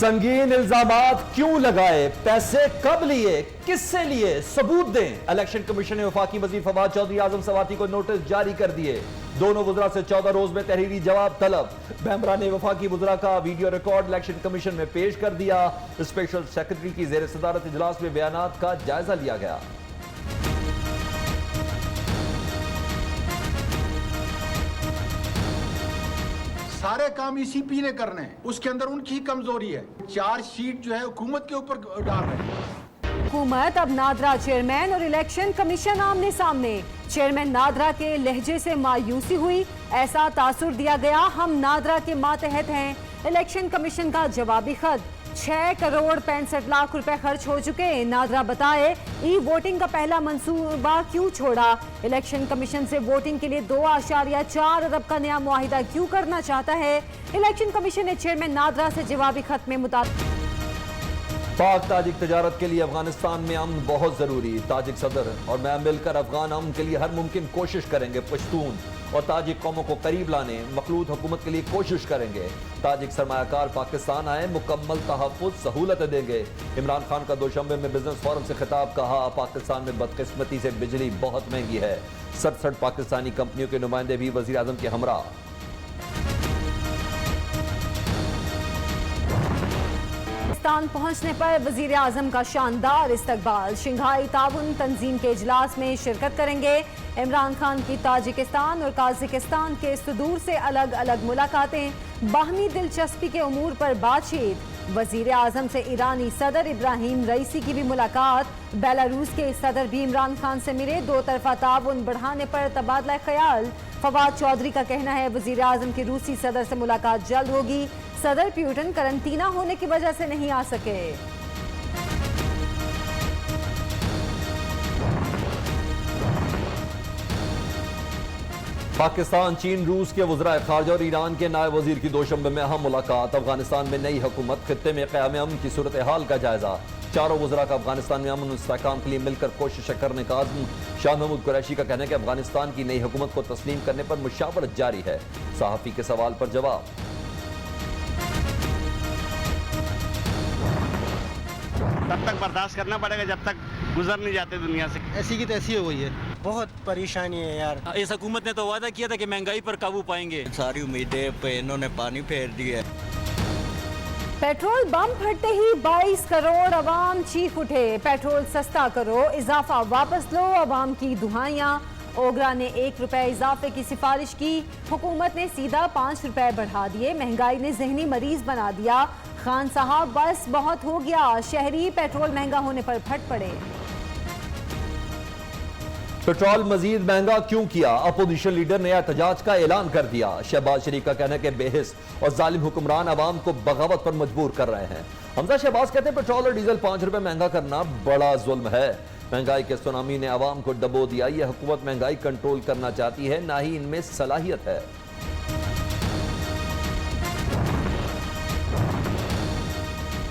संगीन इल्जामात क्यों लगाए, पैसे कब लिए, किससे लिए, सबूत दें। इलेक्शन कमीशन ने वफाकी वजीर फवाद चौधरी आजम सवाती को नोटिस जारी कर दिए। दोनों वुजरा से 14 रोज में तहरीरी जवाब तलब। बैमरा ने वफाकी वुजरा का वीडियो रिकॉर्ड इलेक्शन कमीशन में पेश कर दिया। स्पेशल सेक्रेटरी की जेर सदारत इजलास में बयानात का जायजा लिया गया। सारे काम ईसीपी ने करने हैं, उसके अंदर उनकी कमजोरी है। चार्जशीट जो है हुकूमत के ऊपर डाल रहे हैं। हुकूमत अब नादरा चेयरमैन और इलेक्शन कमीशन आमने सामने। चेयरमैन नादरा के लहजे से मायूसी हुई, ऐसा तासुर दिया गया हम नादरा के मातहत हैं। इलेक्शन कमीशन का जवाबी खत, 6 करोड़ 65 लाख रुपए खर्च हो चुके। नादरा बताए ई वोटिंग का पहला मंसूबा क्यों छोड़ा। इलेक्शन कमीशन से वोटिंग के लिए 2.4 अरब का नया मुआहिदा क्यों करना चाहता है। इलेक्शन कमीशन ने चेयरमैन नादरा से जवाबी खत में मुताबिक पाक ताजिक तजारत के लिए अफगानिस्तान में अमन बहुत जरूरी। ताजिक सदर और मैं मिलकर अफगान अमन के लिए हर मुमकिन कोशिश करेंगे। पश्तून और ताजिक कौमों को करीब लाने मखलूत हुकूमत के लिए कोशिश करेंगे। ताजिक सरमायाकार पाकिस्तान आए, मुकम्मल तहफ़्फ़ुज़ सहूलत देंगे। इमरान खान का दोशंबे में बिजनेस फोरम से खिताब, कहा पाकिस्तान में बदकिस्मती से बिजली बहुत महंगी है। 67 पाकिस्तानी कंपनियों के नुमाइंदे भी वज़ीर आज़म के हमरा। पाकिस्तान पहुंचने पर वजीर आजम का शानदार इस्तकबाल। शंघाई ताउन तंजीम के इजलास में शिरकत करेंगे। इमरान खान की ताजिकिस्तान और काज़ाकिस्तान के सुदूर से अलग अलग मुलाकातें, बाहमी दिलचस्पी के उमूर पर बातचीत। वजीर आजम से ईरानी सदर इब्राहिम रईसी की भी मुलाकात। बेलारूस के सदर भी इमरान खान से मिले। दो तरफा ताउन बढ़ाने पर तबादला ख्याल। फवाद चौधरी का कहना है वजीर आजम की रूसी सदर से मुलाकात जल्द होगी। सदर प्यूटन करंटीना होने की वजह से नहीं आ सके। पाकिस्तान, चीन, रूस के वज़राए खारजा और ईरान के नायब वजीर की दोशंबे में अहम मुलाकात। अफगानिस्तान में नई हुकूमत, खित्ते में क़याम अमन की सूरत हाल का जायजा। चारों वज़रा का अफगानिस्तान में अमन इस्तेहकाम के लिए मिलकर कोशिश करने का आज़म। शाह महमूद कुरैशी का कहना है कि अफगानिस्तान की नई हुकूमत को तस्लीम करने पर मुशावरत जारी है। सहाफ़ी के सवाल पर जवाब, तब तक बर्दाश्त करना पड़ेगा जब तक गुजर नहीं जाते दुनिया से। ऐसी की तैसी हो गई है, बहुत परेशानी है यार। इस हुकूमत ने तो वादा किया था कि महंगाई पर काबू पाएंगे। सारी उम्मीदें पे इन्होंने पानी फेर दी है। पेट्रोल बम फटते ही 22 करोड़ अवाम चीख उठे। पेट्रोल सस्ता करो, इजाफा वापस लो, अवाम की दुहाइयां। ओगरा ने 1 रुपए इजाफे की सिफारिश की, हुकूमत ने सीधा 5 रुपए बढ़ा दिए। महंगाई ने जहनी मरीज बना दिया। खान साहब बस बहुत हो गया। शहरी पेट्रोल महंगा होने पर फट पड़े। पेट्रोल मजीद महंगा क्यों किया, अपोजिशन लीडर ने एहतजाज का ऐलान कर दिया। शहबाज शरीफ का कहना है कि बेहिस और जालिम हुक्मरान अवाम को बगावत पर मजबूर कर रहे हैं। हमजा शहबाज कहते हैं पेट्रोल और डीजल 5 रुपए महंगा करना बड़ा जुल्म है। महंगाई के सुनामी ने अवाम को डबो दिया। यह हुकूमत महंगाई कंट्रोल करना चाहती है, ना ही इनमें सलाहियत है।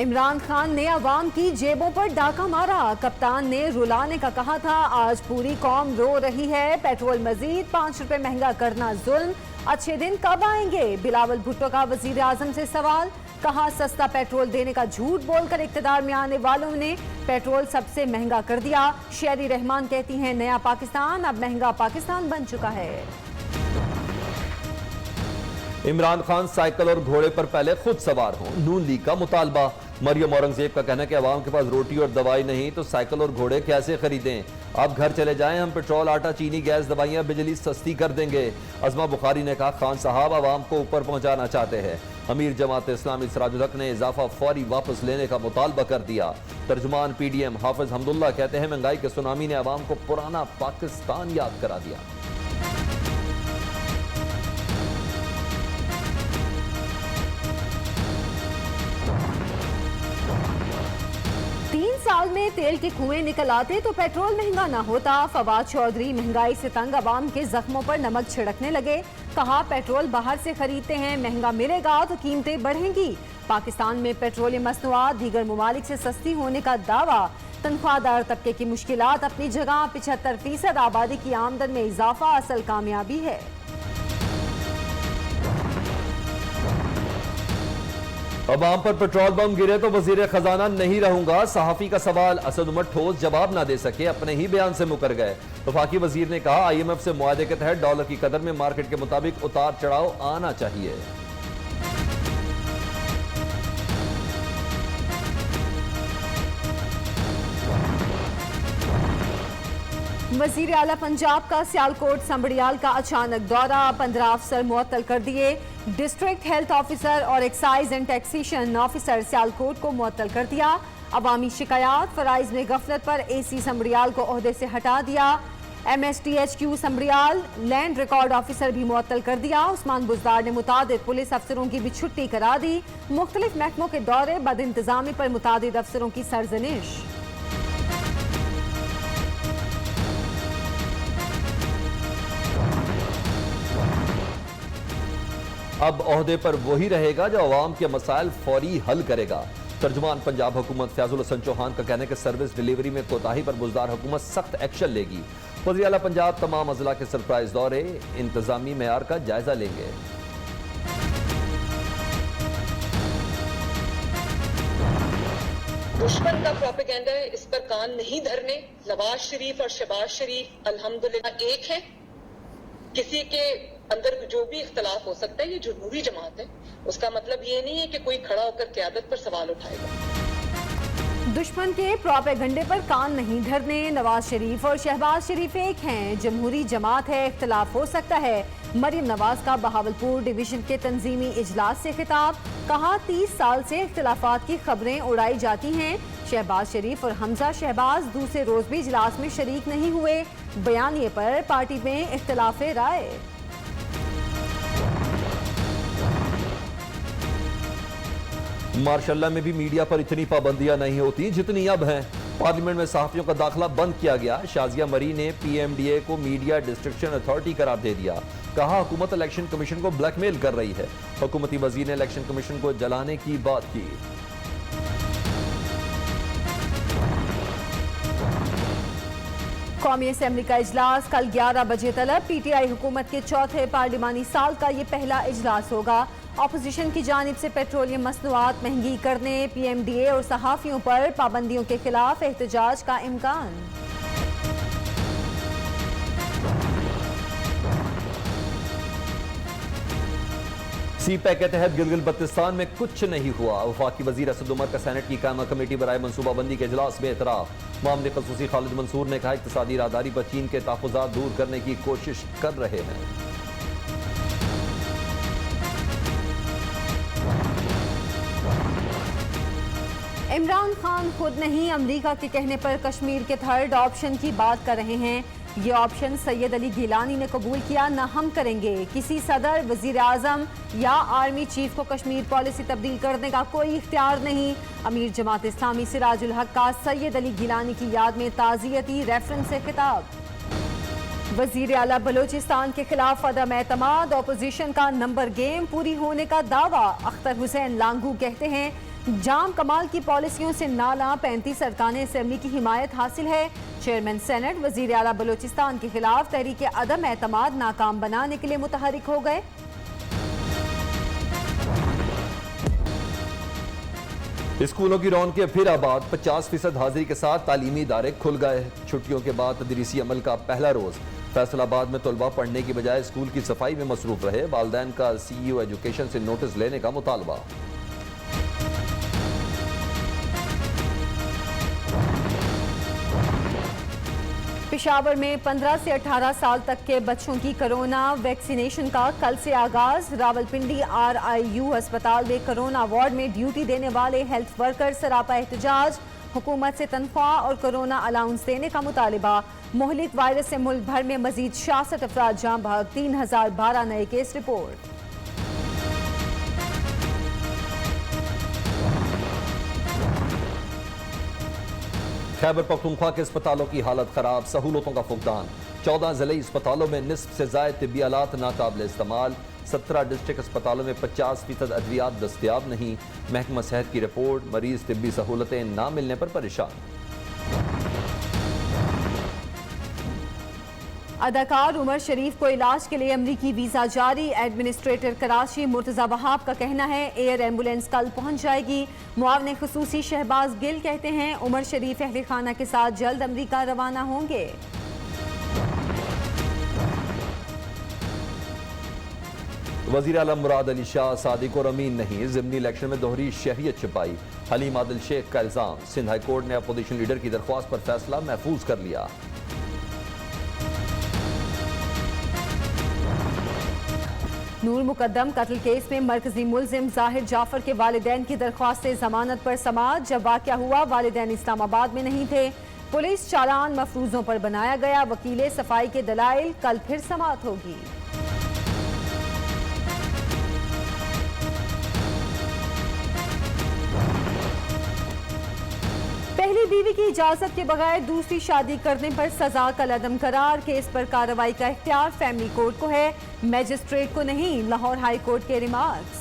इमरान खान ने अवाम की जेबों पर डाका मारा। कप्तान ने रुलाने का कहा था, आज पूरी कौम रो रही है। पेट्रोल मजीद 5 रुपए महंगा करना जुल्म, अच्छे दिन कब आएंगे। बिलावल भुट्टो का वजीर आजम से सवाल, कहा सस्ता पेट्रोल देने का झूठ बोलकर इक्तदार में आने वालों ने पेट्रोल सबसे महंगा कर दिया। शेरी रहमान कहती हैं नया पाकिस्तान अब महंगा पाकिस्तान बन चुका है। इमरान खान साइकिल और घोड़े पर पहले खुद सवार हों, नून लीग का मुतालबा। मरियम औरंगजेब का कहना है कि अवाम के पास रोटी और दवाई नहीं तो साइकिल और घोड़े कैसे खरीदें। आप घर चले जाएं, हम पेट्रोल, आटा, चीनी, गैस, दवाइयां, बिजली सस्ती कर देंगे। अज़मा बुखारी ने कहा खान साहब अवाम को ऊपर पहुंचाना चाहते हैं। अमीर जमात इस्लामी सिराजुल हक ने इजाफा फौरी वापस लेने का मुतालबा कर दिया। तर्जुमान PDM हाफिज हमदुल्ला कहते हैं महंगाई के सुनामी ने अवाम को पुराना पाकिस्तान याद करा दिया। 3 साल में तेल के कुएं निकल आते तो पेट्रोल महंगा ना होता। फवाद चौधरी महंगाई से तंग अवाम के जख्मों पर नमक छिड़कने लगे। कहा पेट्रोल बाहर से खरीदते हैं, महंगा मिलेगा तो कीमतें बढ़ेंगी। पाकिस्तान में पेट्रोलियम मसनूआत दीगर ममालिक से सस्ती होने का दावा। तनख्वाहदार तबके की मुश्किलात अपनी जगह, 75% आबादी की आमदन में इजाफा असल कामयाबी है। अवाम पर पेट्रोल बम गिरे तो वजीर खजाना नहीं रहूंगा, सहाफी का सवाल। असद उमर ठोस जवाब ना दे सके, अपने ही बयान से मुकर गए। वफाकी वजीर ने कहा IMF से मुआहदे के तहत डॉलर की कदर में मार्केट के मुताबिक उतार चढ़ाव आना चाहिए। वजीर आला पंजाब का सियालकोट संबड़ियाल का अचानक दौरा, 15 अफसर मुअत्तल कर दिए। डिस्ट्रिक्ट हेल्थ ऑफिसर और excise and taxation officer Sialkot को मुअत्तल कर दिया। अवामी शिकायत फराइज में गफलत पर AC संबड़ियाल को ओहदे से हटा दिया। MSTHQ Sambarial land record officer भी मुअत्तल कर दिया। उस्मान बुजदार ने मुतादिद पुलिस अफसरों की भी छुट्टी करा दी। मुख्तलिफ महकमों के दौरे, बद इंतजामी पर मुतादिद अफसरों की सरजनिश। अब ओहदे पर वही रहेगा जो अवाम के मसाइल फौरी हल करेगा। तर्जुमान पंजाब हुकूमत फयाजुल हसन चौहान का कहना है कि सर्विस डिलीवरी में कोताही पर बुजदार हुकूमत सख्त एक्शन लेगी। वज़ीर आला पंजाब तमाम अजला के सरप्राइज दौरे, इंतजामी मेयार का जायजा लेंगे। दुश्मन का प्रोपेगेंडा है, इस पर कान नहीं धरने। नवाज शरीफ और शहबाज शरीफ अल्हम्दुलिल्लाह एक है। किसी के अंदर जो भी इख्तलाफ हो सकता है, ये जमहूरी जमात है, उसका मतलब ये नहीं है कि कोई खड़ा होकर क़यादत पर सवाल उठाएगा। दुश्मन के प्रोपेगेंडे पर कान नहीं धरने। नवाज शरीफ और शहबाज शरीफ एक हैं, जमहूरी जमात है, इख्तलाफ हो सकता है। मरियम नवाज का बहावलपुर डिवीजन के तंजीमी इजलास से खिताब, कहा 30 साल से इख्तलाफात की खबरें उड़ाई जाती हैं। शहबाज शरीफ और हमजा शहबाज दूसरे रोज भी इजलास में शरीक नहीं हुए। बयानिए पर पार्टी में इख्तलाफ राय। मार्शल्ला में भी मीडिया पर इतनी पाबंदियां नहीं होती जितनी अब हैं। पार्लियामेंट में सहाफियों का दाखिला बंद किया गया। शाजिया मरी ने PMDA को मीडिया डिस्ट्रिक्शन अथॉरिटी करार दे दिया। कहा हुकूमत इलेक्शन कमीशन को ब्लैकमेल कर रही है। हुकूमती वजीर ने इलेक्शन कमीशन को जलाने की बात की। कौमी असेंबली का इजलास कल 11 बजे तलब। PTI हुकूमत के चौथे पार्लिमानी साल का ये पहला इजलास होगा। अपोजिशन की जानिब से पेट्रोलियम मसनूआत महंगी करने, PMDA और सहाफियों पर पाबंदियों के खिलाफ एहतजाज का इम्कान। CPEC के तहत गिलगित बल्तिस्तान में कुछ नहीं हुआ। वफाकी वजीर असद उमर का सेनेट की कायमा कमेटी बराए मनसूबाबंदी के इजलास में एतराफ। मामले खसूसी खालिद मंसूर ने कहा इक्तिसादी राहदारी पर चीन के तहफ़्फ़ुज़ात दूर करने की कोशिश कर रहे हैं। इमरान खान खुद नहीं, अमरीका के कहने पर कश्मीर के थर्ड ऑप्शन की बात कर रहे हैं। ये ऑप्शन सैयद अली गिलानी ने कबूल किया, न हम करेंगे। किसी सदर, वजीर आजम या आर्मी चीफ को कश्मीर पॉलिसी तब्दील करने का कोई इख्तियार नहीं। अमीर जमात इस्लामी सिराजुल हक का सैयद अली गिलानी की याद में ताज़ियती रेफरेंस से खिताब। वजीर आला बलोचिस्तान के खिलाफ अदम एतमाद, अपोजिशन का नंबर गेम पूरी होने का दावा। अख्तर हुसैन लांगू कहते हैं जाम कमाल की पॉलिसियों से नाला 35 अरकान असेंबली की हिमायत हासिल है। चेयरमैन सेनेट वजीर आला बलोचिस्तान के खिलाफ तहरीक अदम एतमाद नाकाम बनाने के लिए मुतहरिक हो गए। स्कूलों की रौनकें फिर आबाद, 50% हाजिरी के साथ तालीमी इदारे खुल गए। छुट्टियों के बाद तदरीसी अमल का पहला रोज। फैसलाबाद में तलबा पढ़ने की बजाय स्कूल की सफाई में मसरूफ रहे। वालिदैन का CEO एजुकेशन से नोटिस लेने का मुतालबा। पेशावर में 15 से 18 साल तक के बच्चों की कोरोना वैक्सीनेशन का कल से आगाज। रावलपिंडी RIU अस्पताल में कोरोना वार्ड में ड्यूटी देने वाले हेल्थ वर्कर सरापा एहतजाज। हुकूमत से तनख्वाह और कोरोना अलाउंस देने का मुतालिबा। मोहलिक वायरस से मुल्क भर में मजीद 66 अफराद जाँ बहक, 3012 नए केस रिपोर्ट। खैबर पख्तूनख्वा के अस्पतालों की हालत खराब, सहूलतों का फुकदान। 14 जिले अस्पतालों में निस्फ से ज़ायद तिब्बी आलात नाकाबिल इस्तेमाल। 17 डिस्ट्रिक्ट अस्पतालों में 50% अद्वियात दस्तियाब नहीं। महकमा सेहत की रिपोर्ट, मरीज तिब्बी सहूलतें ना मिलने पर परेशान। अदाकार उमर शरीफ को इलाज के लिए अमरीकी वीजा जारी। एडमिनिस्ट्रेटर कराची मुर्तजा वहाब का कहना है एयर एम्बुलेंस कल पहुंच जाएगी। मुआवने खुसूसी शहबाज गिल कहते हैं उमर शरीफ अहले खाना के साथ जल्द अमरीका रवाना होंगे। वजीर आलम मुराद अली शाह सादिक और अमीन नहीं, ज़िमनी इलेक्शन में दोहरी शहरियत छिपाई। हलीम आदिल शेख का इल्जाम। सिंध हाई कोर्ट ने अपोजिशन लीडर की दरख्वास्त पर फैसला महफूज कर लिया। नूर मुकद्दम कत्ल केस में मरकजी मुलजिम जाहिर जाफर के वालिदैन की दरख्वास्त से जमानत पर समाअत। जब वाक़या हुआ वालिदैन इस्लामाबाद में नहीं थे। पुलिस चालान मफरूजों पर बनाया गया। वकीले सफाई के दलाइल। कल फिर समाअत होगी। पहली बीवी की इजाजत के बगैर दूसरी शादी करने पर सजा कल अदम करार। केस पर कार्रवाई का इख्तियार फैमिली कोर्ट को है, मैजिस्ट्रेट को नहीं। लाहौर हाई कोर्ट के रिमार्क्स।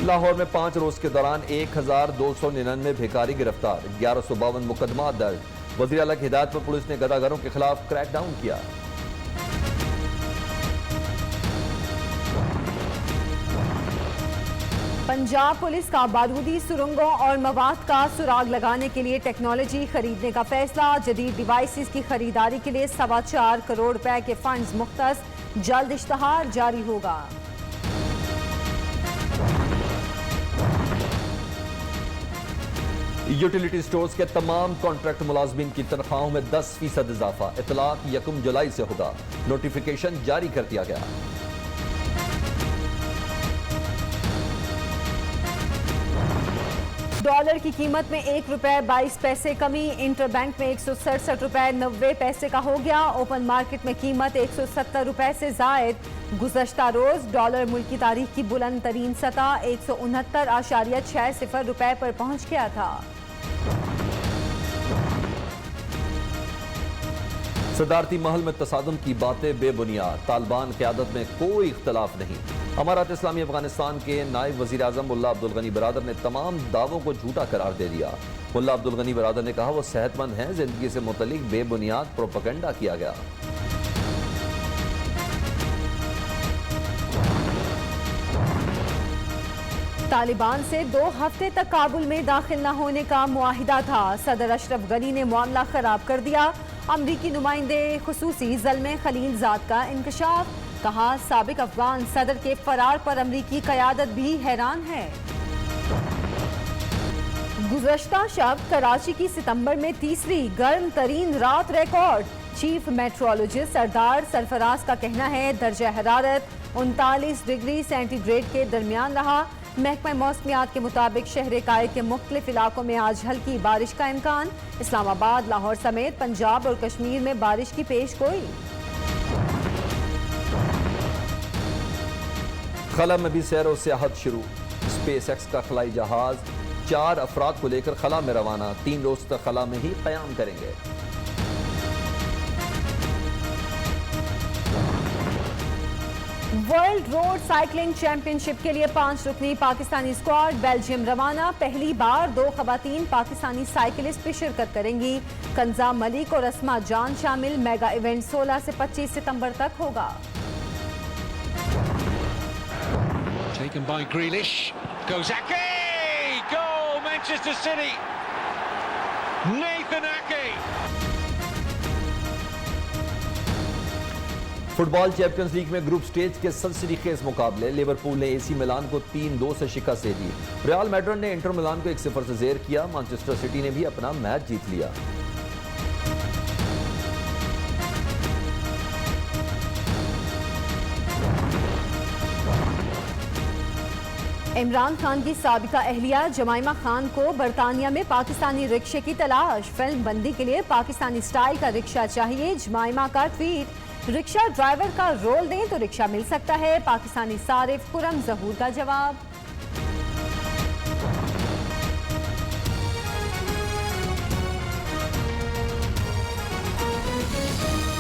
लाहौर में 5 रोज के दौरान 1299 भिखारी गिरफ्तार। 1152 मुकदमा दर्ज। वज़ीर आला की हिदायत पर पुलिस ने गदागरों के खिलाफ क्रैकडाउन किया। पंजाब पुलिस का बारूदी सुरंगों और मवाद का सुराग लगाने के लिए टेक्नोलॉजी खरीदने का फैसला। जदीद डिवाइसेस की खरीदारी के लिए 4.25 करोड़ रुपए के फंड्स मुख्तस। जल्द इश्तहार जारी होगा। यूटिलिटी स्टोर्स के तमाम कॉन्ट्रैक्ट मुलाजमीन की तनख्वाहों में 10% इजाफा। इतलाक 1 जुलाई से होगा। नोटिफिकेशन जारी कर दिया गया। डॉलर की कीमत में 1 रुपए 22 पैसे कमी। इंटरबैंक में 167 रुपए 90 पैसे का हो गया। ओपन मार्केट में कीमत 170 रुपए से जायद। गुज़श्ता रोज डॉलर मुल्क की तारीख की बुलंद तरीन सतह 169.60 रुपए पर पहुंच गया था। सदारती महल में तसादुम की बातें बेबुनियाद। तालिबान क़यादत में कोई इख्तलाफ नहीं। अमारात इस्लामी अफगानिस्तान के नायब वज़ीर आज़म मुल्ला अब्दुल गनी बरादर ने तमाम दावों को झूठा करार दे दिया। मुल्ला अब्दुल गनी बरादर ने कहा वो सेहतमंद हैं। जिंदगी से मुतल्लिक बेबुनियाद प्रोपेगेंडा किया गया। तालिबान से 2 हफ्ते तक काबुल में दाखिल न होने का मुआहिदा था। सदर अशरफ गनी ने मामला खराब कर दिया। अमरीकी नुमाइंदे खुसूसी ज़ल्मे खलीलजाद का इंकशाफ। कहा साबिक अफगान सदर के फरार पर अमरीकी क़यादत भी हैरान है। गुज़श्ता शब कराची की सितंबर में तीसरी गर्म तरीन रात रिकॉर्ड। चीफ मेट्रोलॉजिस्ट सरदार सरफराज का कहना है दर्जा हरारत 39 डिग्री सेंटीग्रेड के दरमियान रहा। महकमा मौसमियात के मुताबिक शहर कायद के मुख्तलिफ इलाकों में आज हल्की बारिश का इम्कान। इस्लामाबाद, लाहौर समेत पंजाब और कश्मीर में बारिश की पेश गोई। खला में भी सैर और सियाहत शुरू। स्पेस एक्स का खलाई जहाज 4 अफराद को लेकर खला में रवाना। 3 रोज तक खला में ही क़याम करेंगे। वर्ल्ड रोड साइकिलिंग चैंपियनशिप के लिए 5 रुकनी पाकिस्तानी स्क्वाड बेल्जियम रवाना। पहली बार 2 खवातीन पाकिस्तानी साइकिलिस्ट भी शिरकत करेंगी। कंजा मलिक और अस्मा जान शामिल। मेगा इवेंट 16 से 25 सितंबर तक होगा। Taken by Grealish, goes Ake, goal Manchester City, Nathan Ake. Football champions league में ग्रुप स्टेज के सनसनीखेज मुकाबले। लिवरपूल ने एसी मिलान को 3-2 से शिकस्त दे दी। रियल मैड्रिड ने इंटर मिलान को 1-0 से ज़ेर किया। मैनचेस्टर सिटी ने भी अपना मैच जीत लिया। इमरान खान की साबिका अहलिया जमाइमा खान को बरतानिया में पाकिस्तानी रिक्शे की तलाश। फिल्म बंदी के लिए पाकिस्तानी स्टाइल का रिक्शा चाहिए। जमाइमा का ट्वीट। रिक्शा ड्राइवर का रोल दें तो रिक्शा मिल सकता है। पाकिस्तानी सारिफ खुरम जहूर का जवाब।